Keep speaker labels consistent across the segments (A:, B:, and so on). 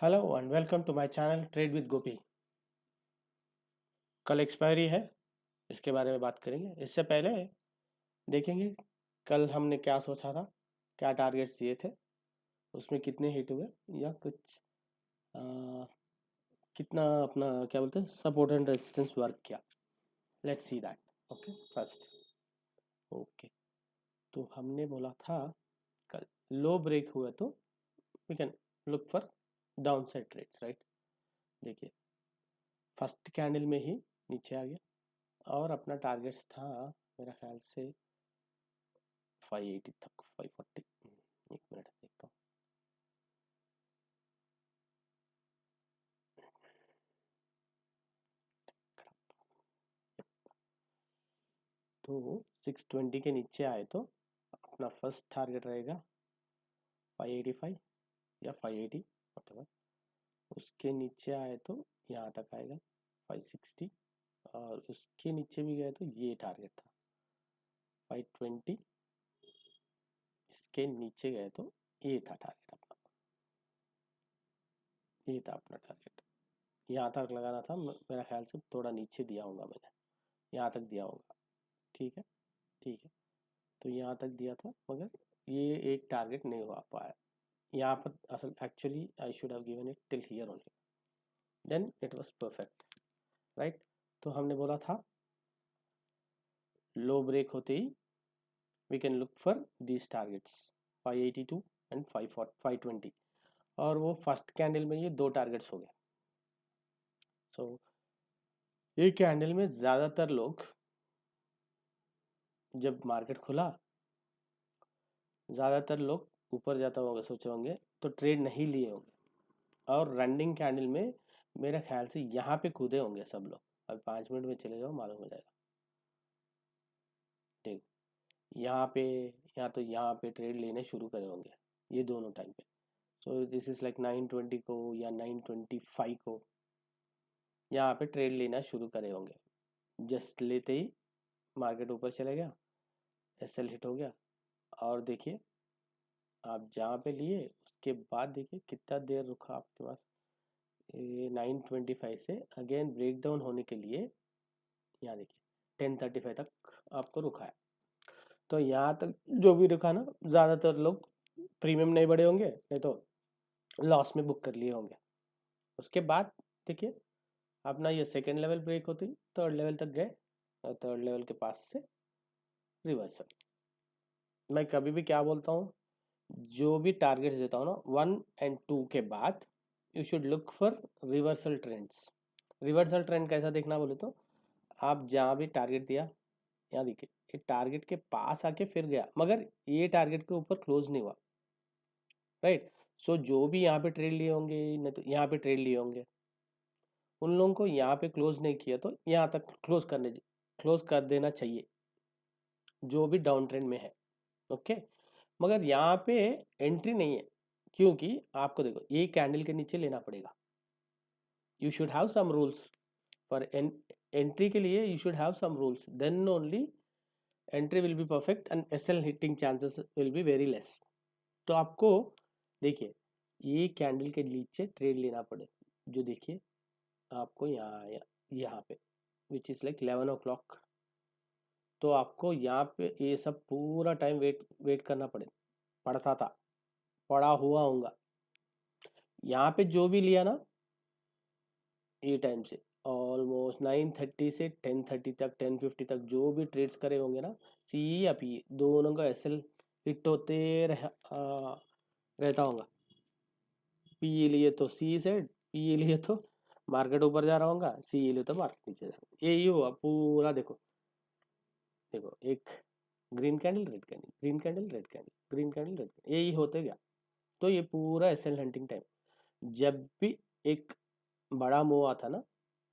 A: Hello and welcome to my channel trade with Gopi. कल expiry है, इसके बारे में बात करेंगे। इससे पहले देखेंगे कल हमने क्या सोचा था, क्या टारगेट्स दिए थे, उसमें कितने हिट हुए या कुछ आ, कितना अपना क्या बोलते हैं सपोर्ट एंड रेजिस्टेंस वर्क किया। Let's see that. Okay first. Okay, तो हमने बोला था कल लो ब्रेक हुआ तो we can look for down side trades, right. देखिए फर्स्ट कैंडल में ही नीचे आ गया और अपना टारगेट्स था मेरा ख्याल से 580 तक, 540। एक मिनट देखता हूँ। तो 620 के नीचे आए तो अपना फर्स्ट टारगेट रहेगा 585 या 580 व्हाटएवर। उसके नीचे आए तो यहाँ तक आएगा 560 और उसके नीचे भी गए तो ये टारगेट था 520। इसके नीचे गए तो ये था टारगेट अपना, ये था अपना टारगेट। यहाँ तक लगाना था, मेरा ख्याल से थोड़ा नीचे दिया होगा मैंने, यहाँ तक दिया होगा। ठीक है, ठीक है। तो यहाँ तक दिया था मगर ये एक टारगेट नहीं हुआ पाया यहाँ पर। असल actually I should have given it till here only, then it was perfect, right. तो हमने बोला था लो ब्रेक होते ही we can look for these targets 582 and 520। और वो फर्स्ट कैंडल में ये दो टारगेट्स हो गए। सो ये कैंडल में ज़्यादातर लोग जब मार्केट खुला, ज़्यादातर लोग ऊपर जाता होंगे सोचे होंगे तो ट्रेड नहीं लिए होंगे और रनिंग कैंडल में मेरे ख्याल से यहाँ पे कूदे होंगे सब लोग। अब 5 मिनट में चले जाओ मालूम हो जाएगा। देखो यहाँ पे या तो यहाँ पे ट्रेड लेने शुरू करे होंगे ये दोनों टाइम पे। सो दिस इज लाइक 920 को या 925 को यहाँ पे ट्रेड लेना शुरू करे होंगे। जस्ट लेते ही मार्केट ऊपर चले गया, एसएल हिट हो गया। और देखिए आप जहाँ पे लिए उसके बाद देखिए कितना देर रुका आपके पास। ये 925 से अगेन ब्रेक डाउन होने के लिए यहाँ देखिए 1035 तक आपको रुका है। तो यहाँ तक जो भी रुका ना, ज़्यादातर लोग प्रीमियम नहीं बढ़े होंगे, नहीं तो लॉस में बुक कर लिए होंगे। उसके बाद देखिए अपना ये सेकेंड लेवल ब्रेक होती थर्ड लेवल तक गए और थर्ड लेवल के पास से रिवर्सल। मैं कभी भी क्या बोलता हूँ, जो भी टारगेट्स देता हूँ ना 1 और 2 के बाद you should look for reversal trends. Reversal trend कैसा देखना बोले तो आप जहाँ भी टारगेट दिया, यहाँ देखिए ये टारगेट के पास आके फिर गया मगर ये टारगेट के ऊपर क्लोज नहीं हुआ, राइट। सो जो भी यहाँ पे ट्रेड लिए होंगे नहीं तो यहाँ पे ट्रेड लिए होंगे, उन लोगों को यहाँ पे क्लोज नहीं किया तो यहाँ तक क्लोज कर देना चाहिए जो भी डाउन ट्रेंड में है। ओके, मगर यहाँ पे एंट्री नहीं है क्योंकि आपको देखो ये कैंडल के नीचे लेना पड़ेगा। You should have some rules for entry के लिए, you should have some rules, then only entry will be perfect and SL hitting chances will be very less. तो आपको देखिए ये कैंडल के नीचे ट्रेड लेना पड़े, जो देखिए आपको यहाँ पे विच इज़ लाइक 11 o'clock। तो आपको यहाँ पे ये सब पूरा टाइम वेट वेट करना पड़ता था, पड़ा हुआ होगा। यहाँ पे जो भी लिया ना ये टाइम से ऑलमोस्ट 930 से 1030 तक 1050 तक जो भी ट्रेड्स करे होंगे ना, सी या पी दोनों का एसएल हिट होते रहता होगा। पी लिए तो सी से, पी लिए तो मार्केट ऊपर जा रहा होगा, सी लिए तो मार्केट नीचे जा रहा होगा। यही हुआ पूरा। देखो देखो एक green candle red candle, green candle red candle, green candle red candle, यही होते गया। तो ये पूरा एसएल हंटिंग टाइम। जब भी एक बड़ा मूव आता ना,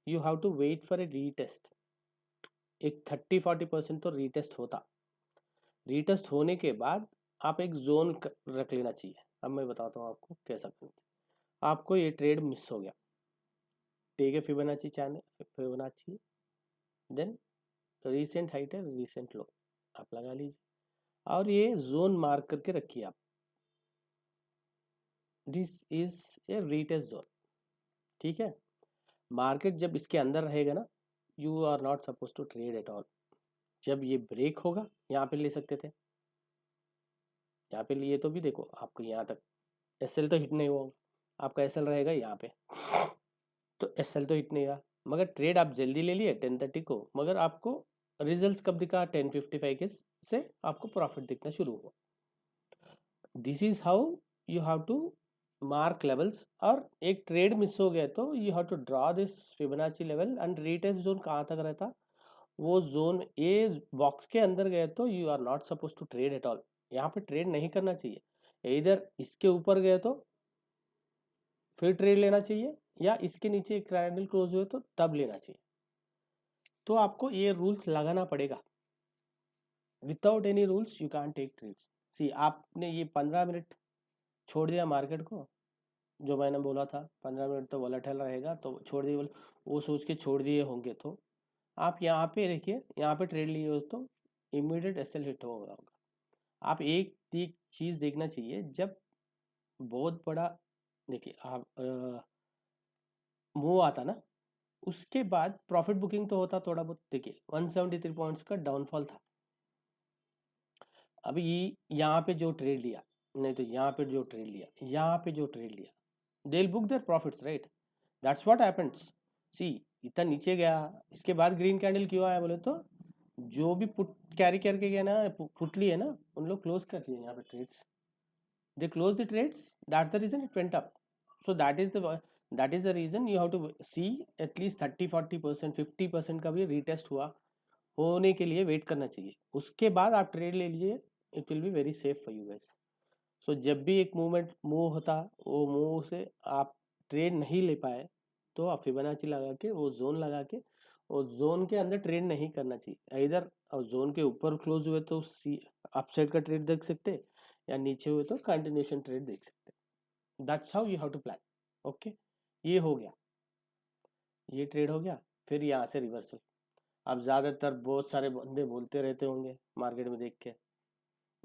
A: you have to wait for a retest. एक 30-40% तो रीटेस्ट होता, रीटेस्ट होने के बाद आप एक जोन रख लेना चाहिए। अब मैं बताता हूँ आपको कैसा करना चाहिए। आपको ये ट्रेड मिस हो गया, take a Fibonacci channel, Fibonacci, then recent height है रीसेंट लो आप लगा लीजिए और ये जोन मार्क करके रखिए आप। This is a retest zone, ठीक है। मार्केट जब इसके अंदर रहेगा ना, you are not suppose to trade at all. जब ये ब्रेक होगा, यहाँ पे ले सकते थे, यहाँ पे लिए तो भी देखो आपको यहाँ तक एसएल तो हिट नहीं हुआ, आपका एसएल रहेगा यहाँ पे, तो एसएल तो हिट नहीं हुआ, मगर ट्रेड आप जल्दी ले लिए 10:30 को, मगर आपको रिजल्ट्स कब दिखा, 10:55 के से आपको प्रॉफिट दिखना शुरू हुआ। This is how you have to mark levels. और एक ट्रेड मिस हो गया तो you have to draw this Fibonacci level and retest zone कहाँ तक रहता, वो जोन ए बॉक्स के अंदर गए तो you are not suppose to trade at all, यहाँ पे ट्रेड नहीं करना चाहिए। इधर इसके ऊपर गए तो फिर ट्रेड लेना चाहिए, या इसके नीचे एक कैंडल क्लोज हुए तो तब लेना चाहिए। तो आपको ये रूल्स लगाना पड़ेगा, without any rules you can take trades. See आपने ये 15 मिनट छोड़ दिया मार्केट को, जो मैंने बोला था 15 मिनट तो वोलेटाइल रहेगा तो छोड़ दिए, वो सोच के छोड़ दिए होंगे, तो आप यहाँ पे देखिए, यहाँ पे ट्रेड लिए हो तो इमीडिएट एसएल हिट होगा। आप एक चीज देखना चाहिए, जब बहुत बड़ा देखिए आप मूव आता ना, उसके बाद प्रॉफिट बुकिंग तो होता थोड़ा बहुत। देखिए 173 पॉइंट्स का डाउनफॉल था, अभी यहाँ पे जो ट्रेड लिया, नहीं तो यहाँ पे जो ट्रेड लिया, यहाँ पे जो ट्रेड लिया, they will book their profits, right. That's what happens. See इतना नीचे गया, इसके बाद ग्रीन कैंडल क्यों आया बोले तो, जो भी पुट कैरी करके गया ना, पुट लिए ना, उन लोग क्लोज कर दिए यहाँ पे trades, they close the trades, that's the reason it went up. So that is the reason you have to see at least 30-40% 50% का भी रीटेस्ट हुआ होने के लिए वेट करना चाहिए, उसके बाद आप ट्रेड ले लीजिए, it will be very safe for you guys. So जब भी एक मूवमेंट मूव होता, वो मूव से आप ट्रेड नहीं ले पाए तो आप फिबोनाची लगा के वो जोन लगा के, वो जोन के अंदर ट्रेड नहीं करना चाहिए। इधर जोन के ऊपर क्लोज हुए तो सी अपसाइड का ट्रेड देख सकते, या नीचे हुए तो कंटिन्यूशन ट्रेड देख सकते। That's how you have to plan. Okay, ये हो गया, ये ट्रेड हो गया, फिर यहाँ से रिवर्सल। अब ज़्यादातर बहुत सारे बंदे बोलते रहते होंगे मार्केट में देख के,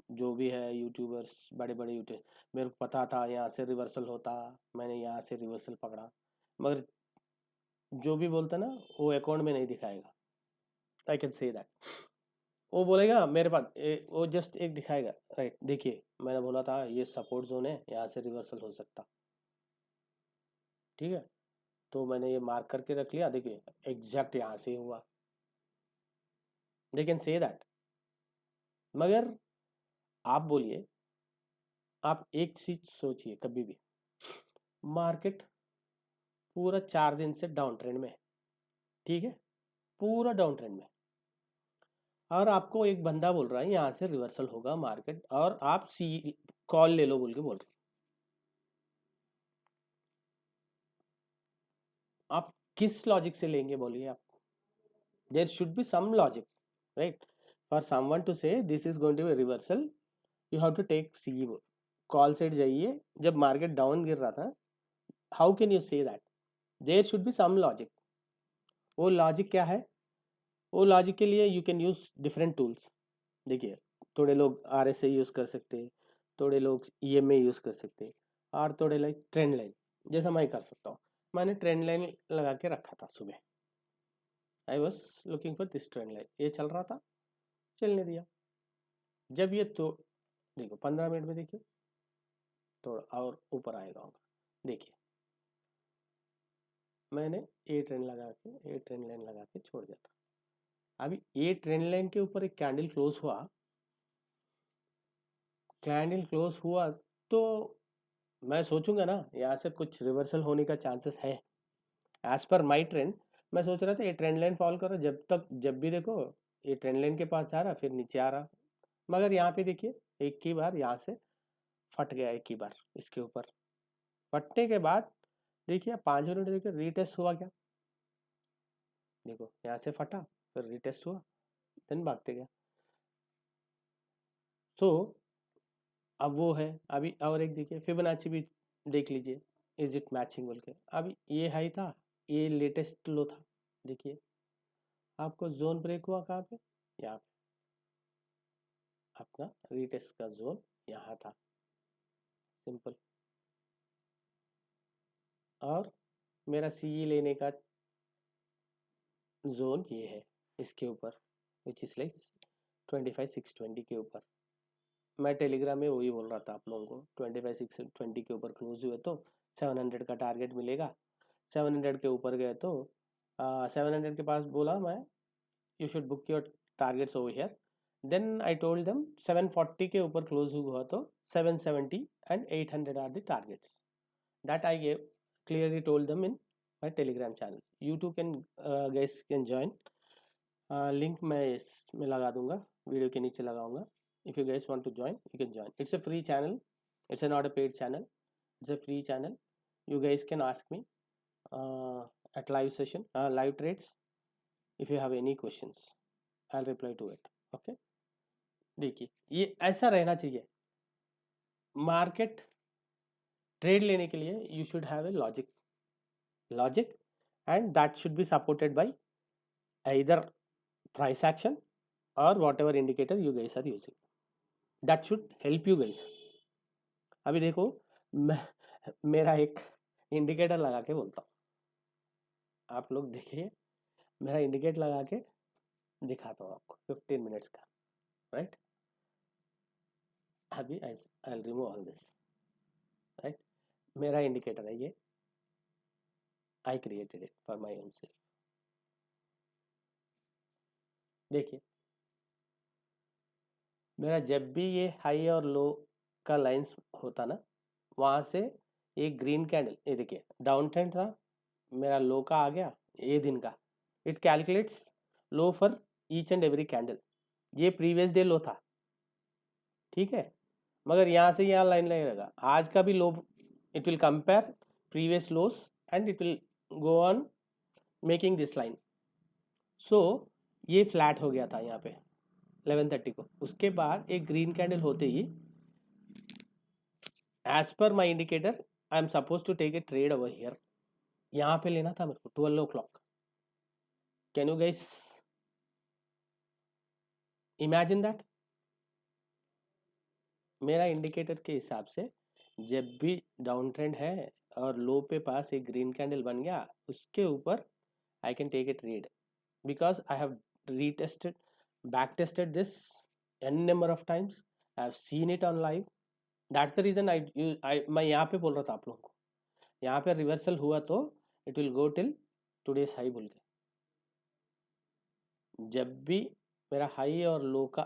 A: जो भी है यूट्यूबर्स, बड़े बड़े यूट्यूबर, मेरे को पता था यहाँ से रिवर्सल होता, मैंने यहाँ से रिवर्सल पकड़ा, मगर जो भी बोलता ना वो अकाउंट में नहीं दिखाएगा। आई कैन से दैट, वो बोलेगा मेरे पास वो जस्ट एक दिखाएगा, राइट देखिए मैंने बोला था ये सपोर्ट जोन है, यहाँ से रिवर्सल हो सकता, ठीक है, तो मैंने ये मार्क करके रख लिया, देखिए एग्जैक्ट यहाँ से हुआ, दे कैन से दैट। मगर आप बोलिए, आप एक चीज सोचिए, कभी भी मार्केट पूरा 4 दिन से डाउन ट्रेंड में, ठीक है, पूरा डाउन ट्रेंड में, और आपको एक बंदा बोल रहा है यहाँ से रिवर्सल होगा मार्केट, और आप सी कॉल ले लो बोल के बोल रहे, आप किस लॉजिक से लेंगे बोलिए आप। There should be some logic, right, for someone to say this is going to be reversal, you have to take C call side जाइए। जब मार्केट डाउन गिर रहा था, how can you say that, there should be some logic. वो logic क्या है, वो logic के लिए you can use different tools. देखिए थोड़े लोग RSI यूज कर सकते, थोड़े लोग EMA यूज कर सकते, और थोड़े लाइक ट्रेंड लाइन, जैसा मैं कर सकता हूँ। मैंने ट्रेंड लाइन लगा के रखा था सुबह, I was looking for this trend line, ये चल रहा था, चलने दिया। जब ये तो देखो 15 मिनट में देखिए थोड़ा और ऊपर आएगा होगा, देखिए मैंने ए ट्रेंड लगा के, ए ट्रेंड लाइन लगा के छोड़ दिया था। अभी ए ट्रेंड लाइन के ऊपर एक कैंडल क्लोज हुआ, कैंडल क्लोज हुआ तो मैं सोचूंगा ना यहाँ से कुछ रिवर्सल होने का चांसेस है, एज पर माई ट्रेंड। मैं सोच रहा था ये ट्रेंड लाइन फॉलो करो, जब तक जब भी देखो ये ट्रेंड लाइन के पास जा रहा फिर नीचे आ रहा, मगर यहाँ पे देखिए एक ही बार यहाँ से फट गया, एक ही बार इसके ऊपर फटने के बाद देखिए 5 मिनट देखिए रीटेस्ट हुआ क्या, देखो यहाँ से फटा फिर रीटेस्ट हुआ, देन भागते गया। सो अब वो है, अभी और एक देखिए फिबोनाची भी देख लीजिए, इज इट मैचिंग बोल के, अभी ये हाई था, ये लेटेस्ट लो था, देखिए आपको जोन ब्रेक हुआ कहाँ पे, यहाँ पे अपना रीटेस्ट का जोन यहाँ था, सिंपल। और मेरा CE लेने का जोन ये है इसके ऊपर, विच इज लाइक 25,620 के ऊपर। मैं टेलीग्राम में वही बोल रहा था आप लोगों को, 25,620 के ऊपर क्लोज हुए तो 700 का टारगेट मिलेगा। 700 के ऊपर गए तो 700 के पास बोला मैं, you should book your targets over here. Then I told them 740 के ऊपर क्लोज हुआ तो 770 and 800 are the targets. That I gave clearly told them in my telegram channel. You too can guys can join. Link मैं इसमें लगा दूंगा, video के नीचे लगाऊंगा। If you guys want to join you can join. It's a free channel, it's not a paid channel, it's a free channel. You guys can ask me at live session, live trades, if you have any questions I'll reply to it. Okay, देखिए ये ऐसा रहना चाहिए। Market trade लेने के लिए you should have a logic and that should be supported by either price action or whatever indicator you guys are using. That should help you guys. अभी देखो मेरा एक इंडिकेटर लगा के बोलता हूँ, आप लोग देखिए, मेरा इंडिकेटर लगा के दिखाता हूँ आपको 15 मिनट्स का, राइट। अभी I remove all this, right. मेरा इंडिकेटर है ये, I created it for my own self. देखिए मेरा जब भी ये हाई और लो का लाइंस होता ना, वहाँ से एक ग्रीन कैंडल, ये देखिए डाउन ट्रेंड था, मेरा लो का आ गया ये दिन का, it calculates low for each and every candle. ये प्रीवियस डे लो था, ठीक है, मगर यहाँ से यहाँ लाइन लगेगा, आज का भी low, it will compare previous lows and it will go on making this line. So ये फ्लैट हो गया था यहाँ पे 11:30 को। उसके बाद एक ग्रीन कैंडल होते ही, as per my indicator I am suppose to take a trade over here. यहाँ पे लेना था मेरे को 12 o'clock। Can you guys imagine that? मेरा इंडिकेटर के हिसाब से जब भी डाउन ट्रेंड है और लो पे पास एक ग्रीन कैंडल बन गया, उसके ऊपर I can take a trade, because I have retested, back tested this n number of times, I have seen it on live. That's the reason मैं यहाँ पे बोल रहा था आप लोगों को, यहाँ पे रिवर्सल हुआ तो it will go till today's high बोल के। जब भी मेरा हाई और लो का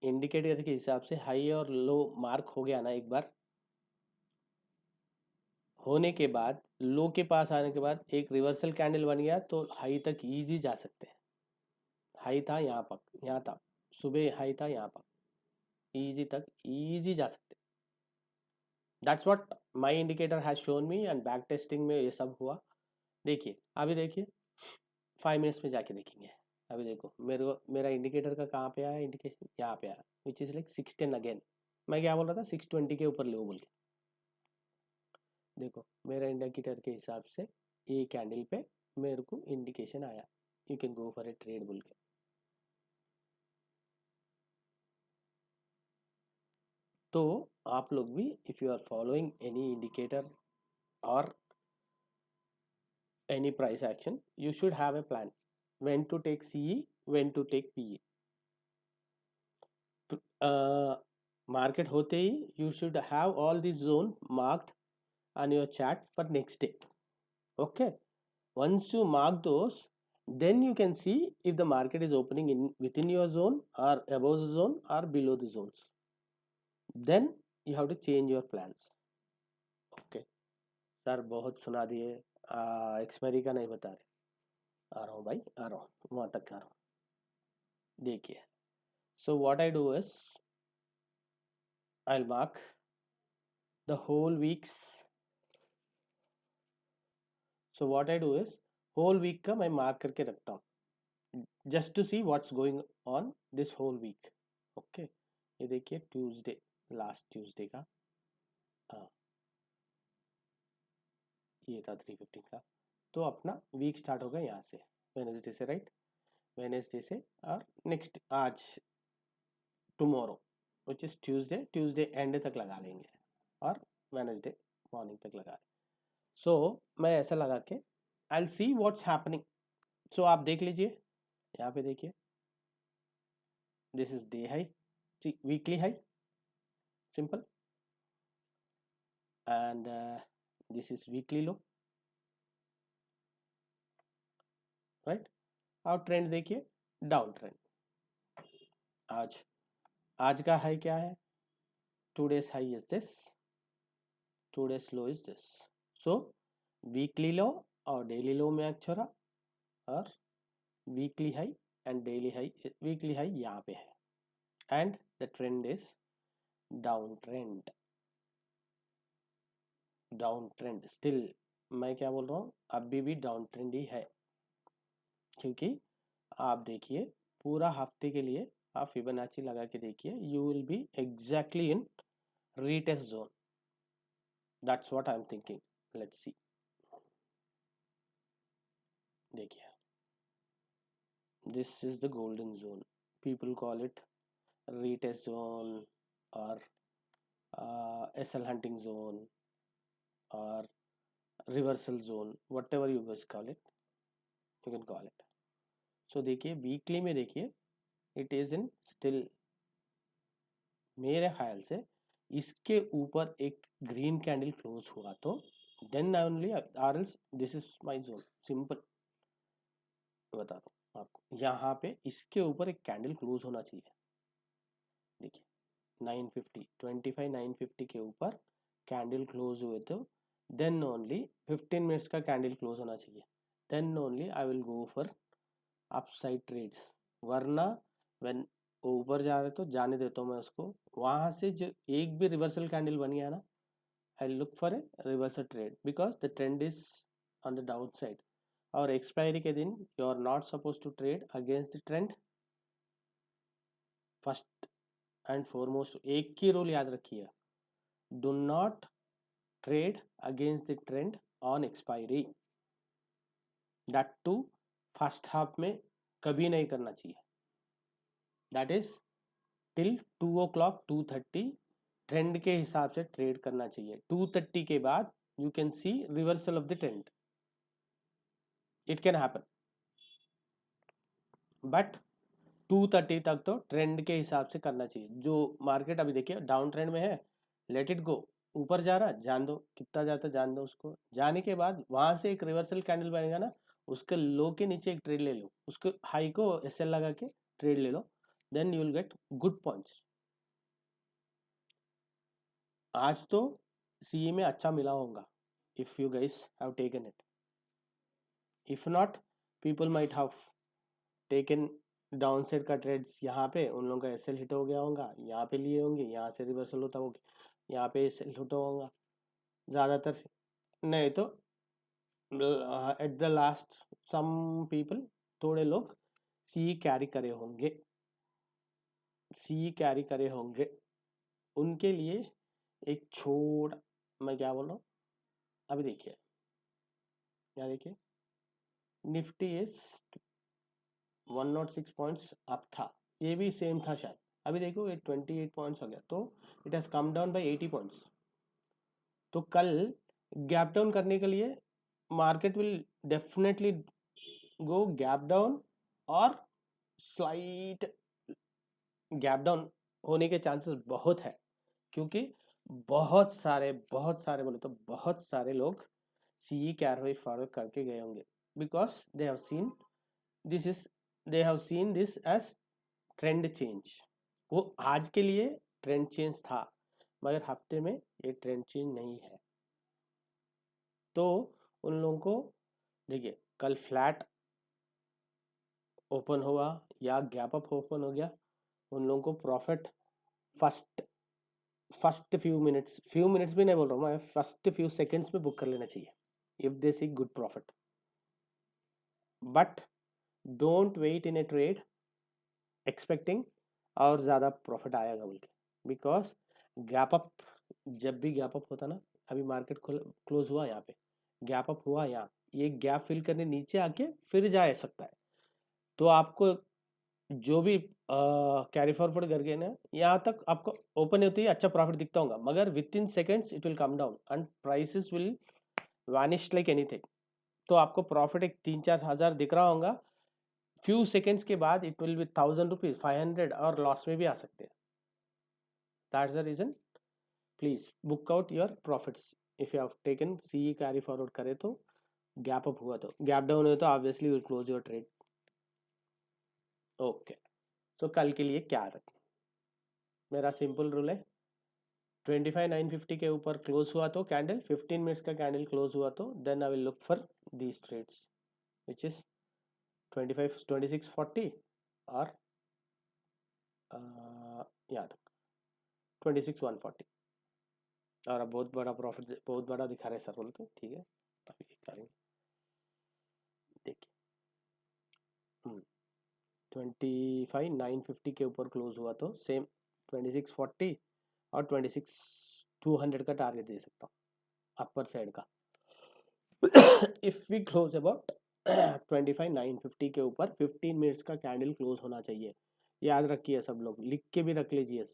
A: इंडिकेटर के हिसाब से हाई और लो मार्क हो गया ना, एक बार होने के बाद लो के पास आने के बाद एक रिवर्सल कैंडल बन गया तो हाई तक इजी जा सकते हैं। हाई था यहाँ पर, यहाँ था सुबह, हाई था यहाँ पर, इजी तक इजी जा सकते। That's what my indicator has shown me and back testing में ये सब हुआ। देखिए अभी देखिए 5 मिनट्स में जाके देखेंगे। अभी देखो मेरा इंडिकेटर का कहाँ पे आया इंडिकेशन, यहाँ पे आया, विच इज लाइक 610 अगेन। मैं क्या बोल रहा था 620 के ऊपर ले बोल के। देखो मेरा इंडिकेटर के हिसाब से ये कैंडल पे मेरे को इंडिकेशन आया, you can go for a trade बोल के। तो आप लोग भी if you are following any indicator और any price action, you should have a plan when to take CE, when to take PE. Market होते ही you should have all these zone marked on your chart for next day. Okay, once you mark those, then you can see if the market is opening in within your zone or above the zone or below the zones. Then you have to change your plans. Okay sir बहुत सुना दिए, expiry का नहीं बता रहे। आ रहा हूँ भाई, आ रहा हूँ, वहाँ तक आ रहा हूँ। देखिए so what I do is I'll mark the whole weeks. So what I do is whole week का मैं mark करके रखता हूँ just to see what's going on this whole week. Okay, ये देखिए Tuesday, last Tuesday का, हाँ ये था 3:15 का। तो अपना वीक स्टार्ट होगा यहाँ से वेनेसडे से, राइट, वेनेसडे से और नेक्स्ट आज tomorrow which is Tuesday, Tuesday and तक लगा लेंगे और वेनेसडे मॉर्निंग तक लगा लेंगे। सो मैं ऐसा लगा के I will see what's happening. So आप देख लीजिए, यहाँ पे देखिए, this is day high, weekly high, simple, and this is weekly low, right. और ट्रेंड देखिए, डाउन ट्रेंड। आज आज का हाई क्या है? Today's high is this, today's low is this. So weekly low और डेली लो में छोड़ा, और weekly high and daily high, weekly high यहाँ पे है, and the trend is down trend, down trend still. मैं क्या बोल रहा हूँ, अभी भी डाउन ट्रेंड ही है, क्योंकि आप देखिए पूरा हफ्ते के लिए आप फिबोनाची लगा के देखिए, you will be exactly in retest zone. That's what I am thinking. Let's see, देखिए, this is the golden zone, people call it retest zone और SL hunting zone or reversal zone, whatever you guys call it, you can call it. So देखिए weekly में देखिए, it is in still, मेरे ख्याल से इसके ऊपर एक ग्रीन कैंडल क्लोज हुआ तो then only, or else this is my zone, simple बता दो आपको। यहाँ पे इसके ऊपर एक कैंडल क्लोज होना चाहिए, देखिए 950, 25 950 के ऊपर कैंडल क्लोज हुए तो देन ओनली 15 मिनट्स का कैंडल क्लोज होना चाहिए, then only I will go for upside trades. वरना व्हेन ऊपर जा रहे तो जाने देता हूँ मैं उसको, वहां से जो एक भी रिवर्सल कैंडल बन गया ना, I look for a reversal trade, because the trend is on the down side. और एक्सपायरी के दिन यू आर नॉट सपोज टू ट्रेड अगेंस्ट द ट्रेंड। फर्स्ट एंड फॉरमोस्ट एक ही रूल याद रखिए, do not trade against the trend on expiry, that too first half में कभी नहीं करना चाहिए, that is till 2 o'clock 2:30 trend के हिसाब से ट्रेड करना चाहिए। 2:30 के बाद you can see reversal of the trend, it can happen, but 2:30 तक तो ट्रेंड के हिसाब से करना चाहिए। जो मार्केट अभी देखिए डाउन ट्रेंड में है, लेट इट गो, ऊपर जा रहा जान दो, कितना जाता जान दो उसको, जाने के बाद वहां से एक रिवर्सल कैंडल बनेगा ना, उसके लो के नीचे एक ट्रेड ले लो, उसके हाई को SL लगा के ट्रेड ले लो, then you will get good points. आज तो CE में अच्छा मिला होगा if you guys have taken it, if not people might have taken down side का ट्रेड्स, यहाँ पे उन लोगों का SL हिट हो गया होगा, यहाँ पे लिए होंगे, यहाँ से रिवर्सल होता होगा, यहाँ पे SL हिट होगा ज़्यादातर, नहीं तो at the last some people, थोड़े लोग CE कैरी करे होंगे, CE कैरी करे होंगे, उनके लिए एक छोड़, मैं क्या बोल रहा हूँ, अभी देखिए, यहाँ देखिए निफ्टी इज 106 पॉइंट्स अप था, ये भी सेम था शायद, अभी देखो ये 28 पॉइंट्स हो गया, तो it has come down by 80 points. तो कल गैप डाउन करने के लिए market will definitely go gap down, और स्लाइट गैप डाउन होने के चांसेस बहुत है, क्योंकि बहुत सारे बोले तो बहुत सारे लोग CE कैरी फॉरवर्ड करके गए होंगे, because they have seen this is, they have seen this as trend change. वो आज के लिए ट्रेंड चेंज था, मगर हफ्ते में ये ट्रेंड चेंज नहीं है। तो उन लोगों को देखिए, कल फ्लैट ओपन हुआ या गैप अप ओपन हो गया, उन लोगों को प्रॉफिट फर्स्ट फ्यू मिनट्स भी नहीं बोल रहा हूँ मैं, फर्स्ट फ्यू सेकेंड्स में बुक कर लेना चाहिए if they see good profit. But don't wait in a trade expecting और ज़्यादा प्रॉफिट आएगा बोल के, बिकॉज गैप अप, जब भी गैप अप होता ना, अभी मार्केट क्लोज हुआ यहाँ पे, गैप अप हुआ यहाँ, ये गैप फिल करने नीचे आके फिर जा सकता है, तो आपको जो भी कैरी फॉरवर्ड करके ना यहाँ तक आपको ओपन होती है अच्छा प्रॉफिट दिखता होगा, मगर with in seconds it will come down and prices will vanish like anything. तो आपको प्रॉफिट एक 3-4 हज़ार दिख रहा होगा, फ्यू सेकेंड्स के बाद इट विल बी 1000 रुपीज, 500 और लॉस में भी आ सकते हैं। That's the reason, please book out your profits if you have taken CE carry forward करे तो, गैप अप हुआ तो, गैप डाउन हुआ तो obviously will close your trade. Okay, so कल के लिए क्या रखें, मेरा सिंपल रूल है 25,950 के ऊपर क्लोज हुआ तो कैंडल, 15 मिनट्स का कैंडल क्लोज हुआ तो then I will look for these trades which is 2640 और यहाँ तक 26,140। और अब बहुत बड़ा प्रॉफिट, बहुत बड़ा दिखा रहे सर बोल तो ठीक है, अभी करेंगे। देखिए 25,950 के ऊपर क्लोज हुआ तो सेम 2640 और 26,200 का टारगेट दे सकता हूँ अपर साइड का। इफ वी क्लोज अबाउट 25,950 के ऊपर 15 मिनट्स का कैंडल क्लोज होना चाहिए, याद रखिए सब लोग, लिख के भी रख लीजिए।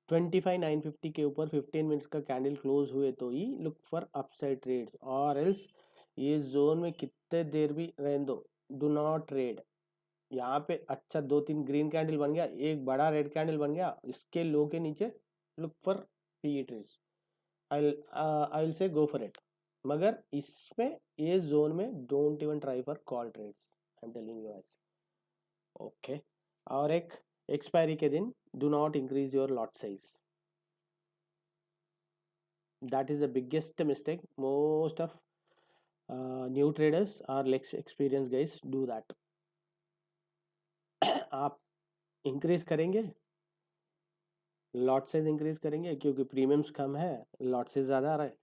A: 25,950 के ऊपर 15 मिनट्स का कैंडल क्लोज हुए तो ही लुक फॉर अपसाइड ट्रेड्स, और एल्स ये जोन में कितने देर भी रहने दो, डू नॉट ट्रेड। यहाँ पे अच्छा 2-3 ग्रीन कैंडल बन गया, एक बड़ा रेड कैंडल बन गया, इसके लो के नीचे look for PE trades, I will say go for it. मगर इसमें ये जोन में don't even try for call trades, I am telling you guys. Okay, और एक एक्सपायरी के दिन do not increase your lot size, that is the biggest mistake most of new traders or less experienced guys do that। आप increase करेंगे, lot size increase करेंगे क्योंकि premiums कम है, lot size ज़्यादा आ रहा है,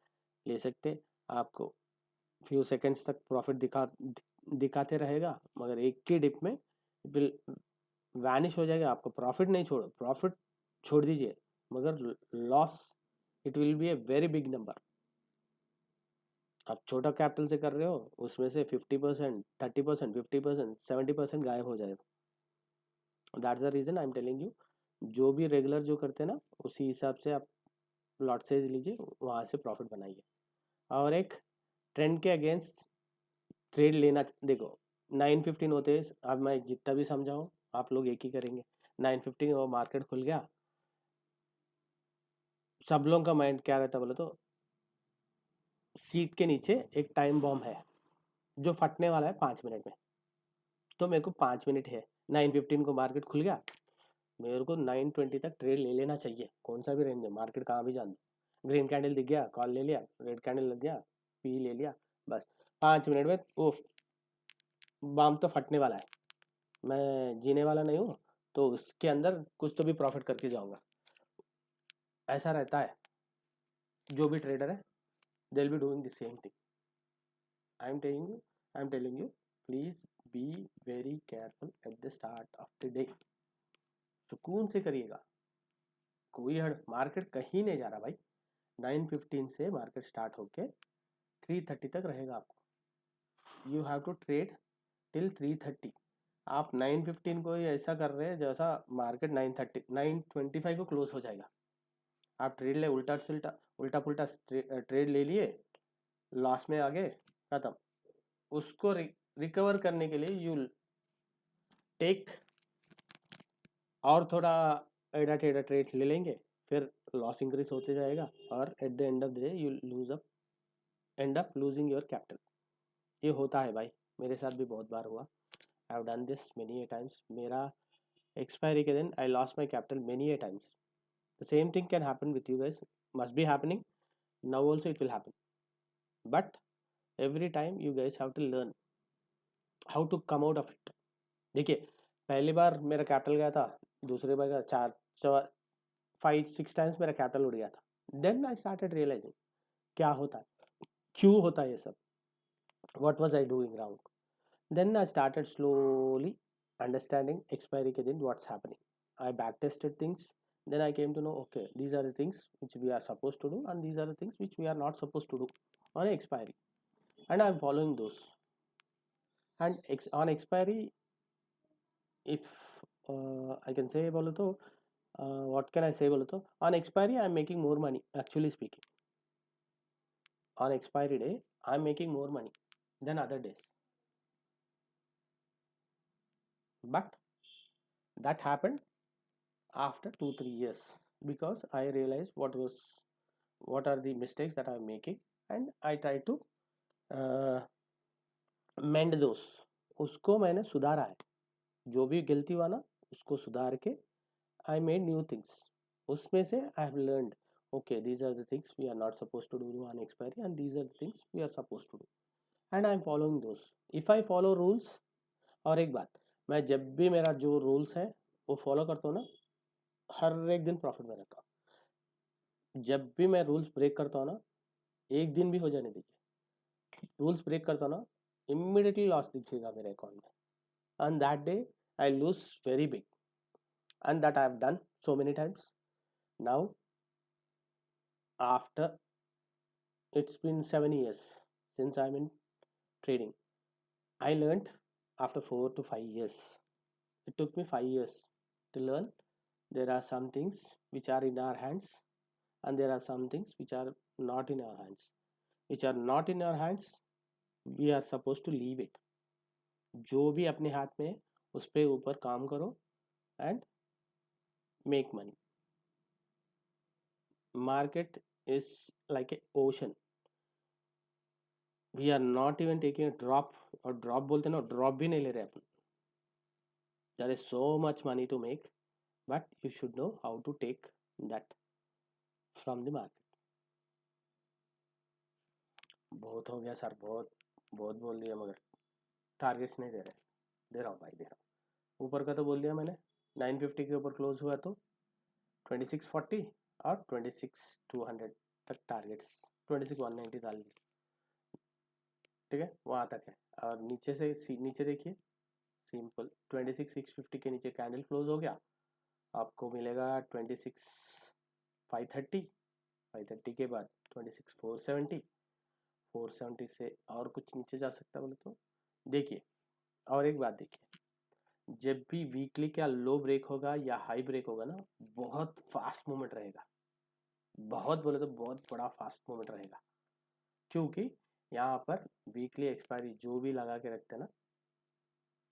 A: ले सकते, आपको फ्यू सेकेंड्स तक प्रॉफिट दिखाते रहेगा, मगर एक की डिप में विल वैनिश हो जाएगा। आपको प्रॉफिट नहीं प्रॉफिट छोड़ दीजिए, मगर loss it will B a very big number. आप छोटा कैपिटल से कर रहे हो, उसमें से 50%, 30%, 50%, 70% गायब हो जाएगा। That's the reason I am telling you, जो भी रेगुलर जो करते हैं ना, उसी हिसाब से आप लॉट साइज लीजिए, वहाँ से प्रॉफिट बनाइए। और एक ट्रेंड के अगेंस्ट ट्रेड लेना, देखो 9:15 होते हैं, अब मैं जितना भी समझाऊँ आप लोग एक ही करेंगे। 9:15 वो मार्केट खुल गया, सब लोगों का माइंड क्या रहता बोले तो, सीट के नीचे एक टाइम बॉम्ब है जो फटने वाला है 5 मिनट में, तो मेरे को 5 मिनट है, 9:15 को मार्केट खुल गया, मेरे को 9:20 तक ट्रेड ले लेना चाहिए, कौन सा भी रेंज है, मार्केट कहाँ भी जान दो। ग्रीन कैंडल दिख गया, कॉल ले लिया, रेड कैंडल लग गया, पी ले लिया, बस 5 मिनट में वो बम तो फटने वाला है, मैं जीने वाला नहीं हूँ, तो उसके अंदर कुछ तो भी प्रॉफिट करके जाऊँगा। ऐसा रहता है, जो भी ट्रेडर है they will be doing the same thing. I am telling you please be very careful at the start of the day. सुकून से करिएगा, कोई हड़ मार्केट कहीं नहीं जा रहा भाई। 9:15 से मार्केट स्टार्ट होके 3:30 तक रहेगा आपको, you have to trade till 3:30। आप 9:15 को ही ऐसा कर रहे हैं जैसा मार्केट 9:25 को क्लोज हो जाएगा, आप ट्रेड ले उल्टा सुल्टा उल्टा पुल्टा ट्रेड ले लिए, लॉस में आ गए, खत्म। उसको रिकवर करने के लिए यू टेक और थोड़ा एडा टेढ़ा ट्रेड ले लेंगे, फिर लॉस इंक्रीज होते जाएगा, और at the end of the day you and up losing your capital. ये होता है भाई, मेरे साथ भी बहुत बार हुआ, I have done this many a times. मेरा एक्सपायरी के दिन I lost my capital many a times. The same thing can happen with you guys, must be happening now also, it will happen, but every time you guys have to learn how to come out of it. देखिए पहली बार मेरा capital गया था, दूसरे बार का 5-6 times मेरा capital उड़ गया था, देन आई स्टार्टेड रियलाइजिंग क्या होता है, क्यों होता है ये सब, what was I doing wrong? Then I started slowly understanding expiry के दिन what's happening. I backtested things. Then I came to know, okay, these are the things which we are supposed to do, and these are the things which we are not supposed to do on expiry. And I'm following those. And on expiry, if I can say बोलो तो, what can I say बोलो तो, on expiry I'm making more money, actually speaking. on expiry day I'm making more money than other days, but that happened after 2-3 years because I realized what are the mistakes that I'm making and I try to mend those. उसको मैंने सुधारा है, जो भी गलती हुआ ना उसको सुधार के I made new things. उसमें से I have learned, okay, these are the things we are not supposed to do on expiry and these are the things we are supposed to do and I am following those. If I follow rules, और एक बात, मैं जब भी मेरा जो rules है वो फॉलो करता हूँ ना, हर एक दिन प्रॉफिट में रहता हूँ. जब भी मैं रूल्स ब्रेक करता हूँ ना, एक दिन भी हो जाने दीजिए, रूल्स ब्रेक करता हूँ ना, इमीडिएटली लॉस दिखेगा मेरे अकाउंट में and that day I lose very big and that I have done so many times. Now after it's been 7 years since I'm in trading, I learned after 4 to 5 years. It took me 5 years to learn there are some things which are in our hands and there are some things which are not in our hands. Which are not in our hands, we are supposed to leave it. जो भी अपने हाथ में उस पे ऊपर काम करो and make money. Market is like an ocean. We are not even taking a drop, और ड्रॉप बोलते ना, ड्रॉप भी नहीं ले रहे अपन. There is so much money to make, but you should know how to take that from the market. बहुत हो गया सर, बहुत बहुत बोल दिया, मगर टारगेट्स नहीं दे रहे. दे रहा हूँ भाई, दे रहा हूँ. ऊपर का तो बोल दिया मैंने, 950 के ऊपर क्लोज हुआ तो 2640 और 26200 तक टारगेट्स, 26190 डाल दी. ठीक है, वहाँ तक है. और नीचे से नीचे देखिए, सिंपल 26650 के नीचे कैंडल क्लोज हो गया, आपको मिलेगा 26530. 530 के बाद 26470. 470 से और कुछ नीचे जा सकता बोले तो देखिए. और एक बात देखिए, जब भी वीकली का लो ब्रेक होगा या हाई ब्रेक होगा ना, बहुत फास्ट मूवमेंट रहेगा. बहुत बोले तो बहुत बड़ा फास्ट मूवमेंट रहेगा, क्योंकि यहाँ पर वीकली एक्सपायरी जो भी लगा के रखते हैं ना,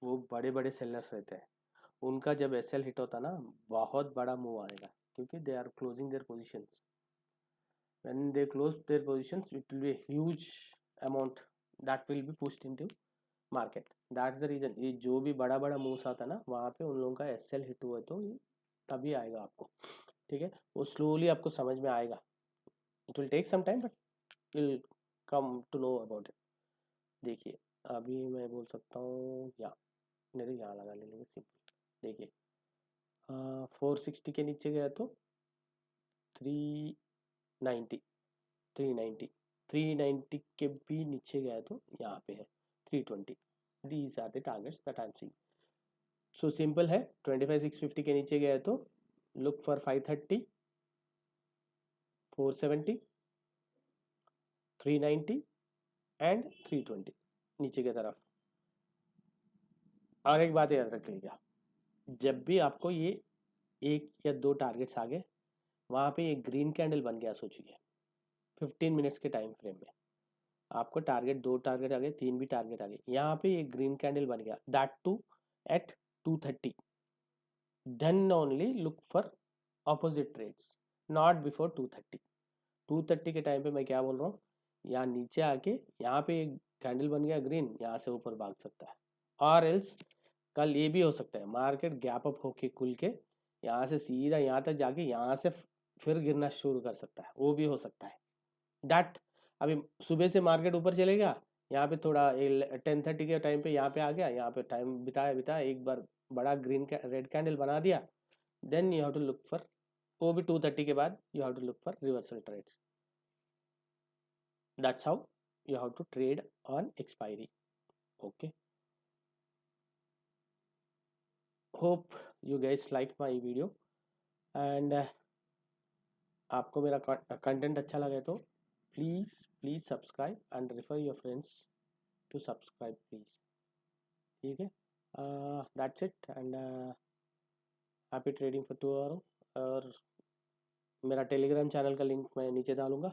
A: वो बड़े बड़े सेलर्स रहते हैं. उनका जब एसएल हिट होता ना, बहुत बड़ा मूव आएगा, क्योंकि they are closing their positions. when they close their positions, it will be a huge amount that will be pushed into market. that's the reason ये जो भी बड़ा बड़ा मूव्स आता है ना, वहाँ पे उन लोगों का एसएल हिट हुआ तो ये तभी आएगा आपको. ठीक है, वो स्लोली आपको समझ में आएगा. It will take some time but will come to know about it. देखिए, अभी मैं बोल सकता हूँ नहीं, यहाँ लगा लेंगे सिंपल. देखिए, 460 के नीचे गया तो 390 390 के भी नीचे गया तो यहाँ पे है 320. These are the targets that I am seeing. So simple है, 25650 के नीचे गया तो लुक फॉर 530, 470, 390 एंड 320 नीचे की तरफ. और एक बात याद रखिएगा, जब भी आपको ये एक या दो टारगेट्स आ गए, वहाँ पे एक ग्रीन कैंडल बन गया, सोचिए 15 मिनट्स के टाइम फ्रेम में आपको टारगेट, दो टारगेट आ गए, तीन भी टारगेट आ गए, यहाँ पे एक ग्रीन कैंडल बन गया, that too at 230. Then only look for opposite trades, not before 230. 230 के टाइम पे मैं क्या बोल रहा हूँ, यहाँ नीचे आके यहाँ पे एक कैंडल बन गया ग्रीन, यहाँ से ऊपर भाग सकता है. और एल्स कल ये भी हो सकता है, मार्केट गैप अप होके खुल के यहाँ से सीधा यहाँ तक जाके यहाँ से फिर गिरना शुरू कर सकता है, वो भी हो सकता है. दैट अभी सुबह से मार्केट ऊपर चलेगा, यहाँ पे थोड़ा 10:30 के टाइम पे यहाँ पे आ गया, यहाँ पे टाइम बिताया एक बार बड़ा ग्रीन रेड कैंडल बना दिया, then you have to look for, वो भी 2:30 के बाद you have to look for reversal trades. That's how you have to trade on expiry. Okay, hope you guys like my video and आपको मेरा content अच्छा लगे तो please subscribe and refer your friends to subscribe please. ठीक है, that's it and happy trading for tomorrow. और मेरा Telegram channel का लिंक मैं नीचे डालूँगा.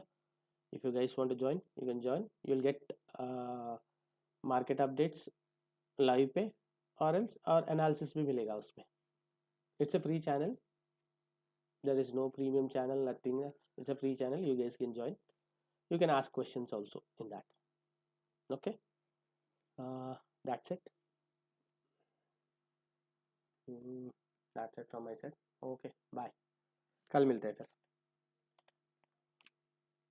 A: If you guys want to join, you can join. You'll get market updates live पे, or else और analysis भी मिलेगा उसमें. It's a free channel. There is no premium channel, nothing. It's a free channel. You guys can join. You can ask questions also in that. Okay. That's it. That's it from my side. Okay. Bye. कल मिलते हैं फिर.